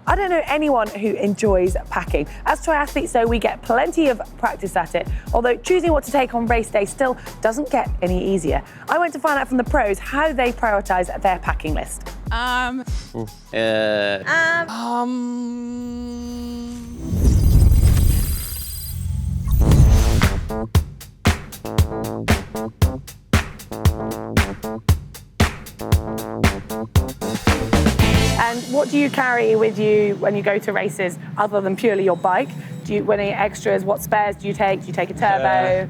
I don't know anyone who enjoys packing. As triathletes, though, we get plenty of practice at it, although choosing what to take on race day still doesn't get any easier. I went to find out from the pros how they prioritise their packing list. And what do you carry with you when you go to races, other than purely your bike? Do you, when any extras, what spares do you take? Do you take a turbo?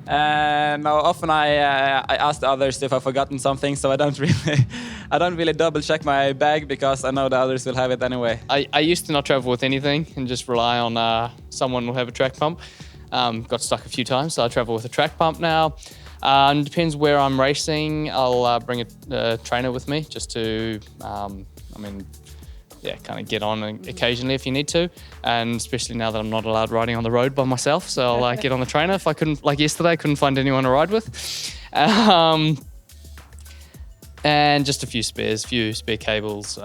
No, often I ask the others if I've forgotten something, so I don't really double check my bag because I know the others will have it anyway. I used to not travel with anything and just rely on someone will have a track pump. Got stuck a few times, so I travel with a track pump now. It depends where I'm racing. I'll bring a trainer with me just to, kind of get on occasionally if you need to. And especially now that I'm not allowed riding on the road by myself, so I'll get on the trainer. If I couldn't, like yesterday, I couldn't find anyone to ride with. And just a few spares, few spare cables.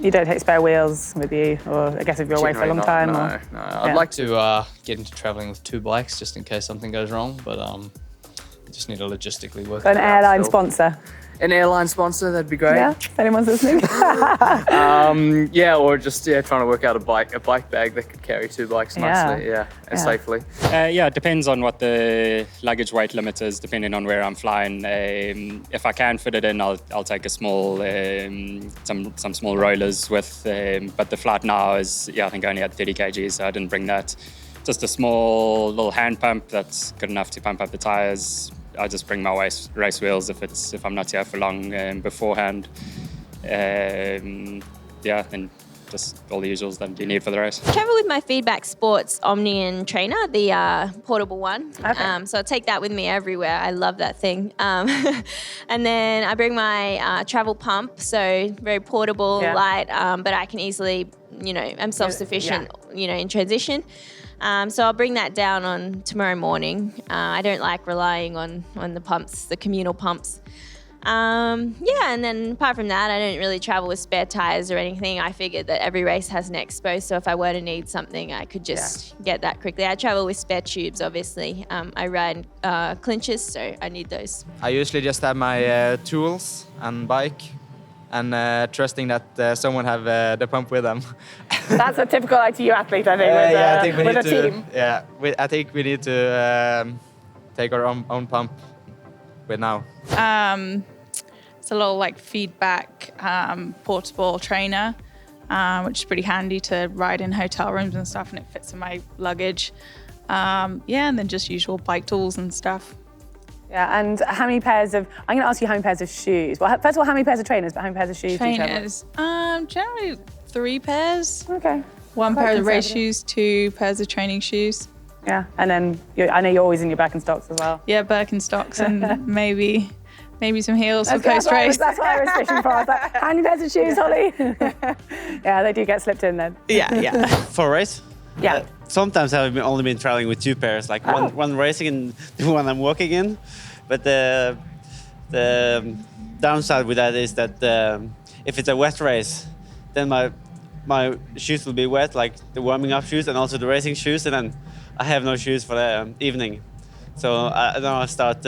You don't take spare wheels with you, or I guess if you're away for a long time? No. I'd like to get into traveling with 2 bikes just in case something goes wrong, but just need to logistically work. An airline sponsor. An airline sponsor, that'd be great. Yeah, if anyone's listening. Or just trying to work out a bike bag that could carry 2 bikes nicely, and safely. It depends on what the luggage weight limit is, depending on where I'm flying. If I can fit it in, I'll take a small, some small rollers with. But the flight now is, I think I only had 30 kgs, so I didn't bring that. Just a small little hand pump that's good enough to pump up the tires. I just bring my race wheels if I'm not here for long beforehand. Then just all the usuals that you need for the race. I travel with my Feedback Sports Omnium trainer, the portable one. Okay. So I take that with me everywhere. I love that thing. And then I bring my travel pump, so very portable, light, but I can easily, I'm self-sufficient, in transition. So I'll bring that down on tomorrow morning. I don't like relying on the pumps, the communal pumps. And then apart from that, I don't really travel with spare tires or anything. I figured that every race has an expo, so if I were to need something, I could just get that quickly. I travel with spare tubes, obviously. I ride clinches, so I need those. I usually just have my tools and bike, and trusting that someone have the pump with them. That's a typical ITU athlete, I think, with a team. Yeah, I think we need to take our own pump with now. It's a little Feedback portable trainer, which is pretty handy to ride in hotel rooms and stuff, and it fits in my luggage. And then just usual bike tools and stuff. Yeah, and how many pairs of, I'm going to ask you how many pairs of shoes. Well, first of all, how many pairs of trainers, but how many pairs of shoes do you travel? Trainers, generally 3 pairs. Okay. 1 pair of race shoes, 2 pairs of training shoes. Yeah, and then I know you're always in your Birkenstocks as well. Yeah, Birkenstocks and maybe some heels for post-race. That's what I was fishing for. I was like, how many pairs of shoes, Holly? Yeah, they do get slipped in then. Yeah. For a race? Yeah. Sometimes I've only been traveling with 2 pairs, one racing and the one I'm walking in. But the downside with that is that if it's a wet race, then my shoes will be wet, like the warming up shoes and also the racing shoes, and then I have no shoes for the evening. So now I start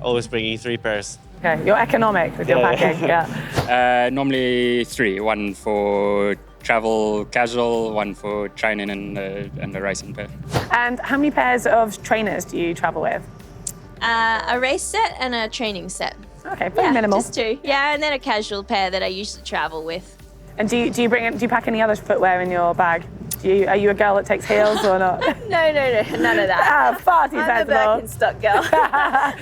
always bringing 3 pairs. Okay, you're economic with your packing, Normally 3, 1 for travel casual, 1 for training and the racing pair. And how many pairs of trainers do you travel with? A race set and a training set. Okay, pretty minimal. Just 2. Yeah, and then a casual pair that I usually travel with. And do you pack any other footwear in your bag? Are you a girl that takes heels or not? No, none of that. Far too I'm sensible. a Birkenstock girl,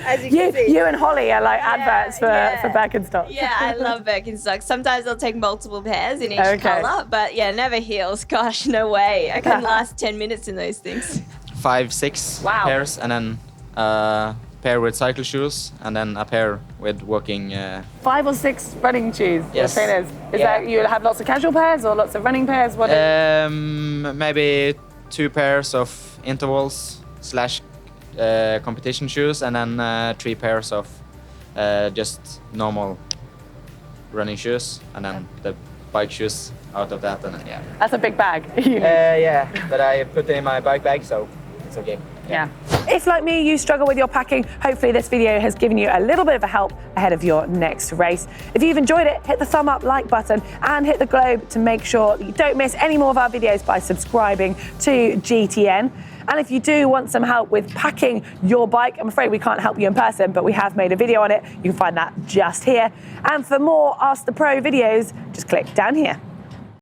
as you can see. You and Holly are like adverts for Birkenstock. Yeah, I love Bengtsson. Sometimes I'll take multiple pairs in each colour, but never heels. Gosh, no way. I couldn't last 10 minutes in those things. 5, 6 pairs, and then a pair with cycle shoes, and then a pair with walking. 5 or 6 running shoes. Yes. For trainers. Is that you have lots of casual pairs or lots of running pairs? What? Maybe 2 pairs of intervals / competition shoes, and then 3 pairs of just normal running shoes, and then the bike shoes out of that, and yeah. That's a big bag. Yeah, but I put it in my bike bag, so it's okay. Yeah. If, like me, you struggle with your packing, hopefully this video has given you a little bit of a help ahead of your next race. If you've enjoyed it, hit the thumb up like button and hit the globe to make sure that you don't miss any more of our videos by subscribing to GTN. And if you do want some help with packing your bike, I'm afraid we can't help you in person, but we have made a video on it. You can find that just here. And for more Ask the Pro videos, just click down here.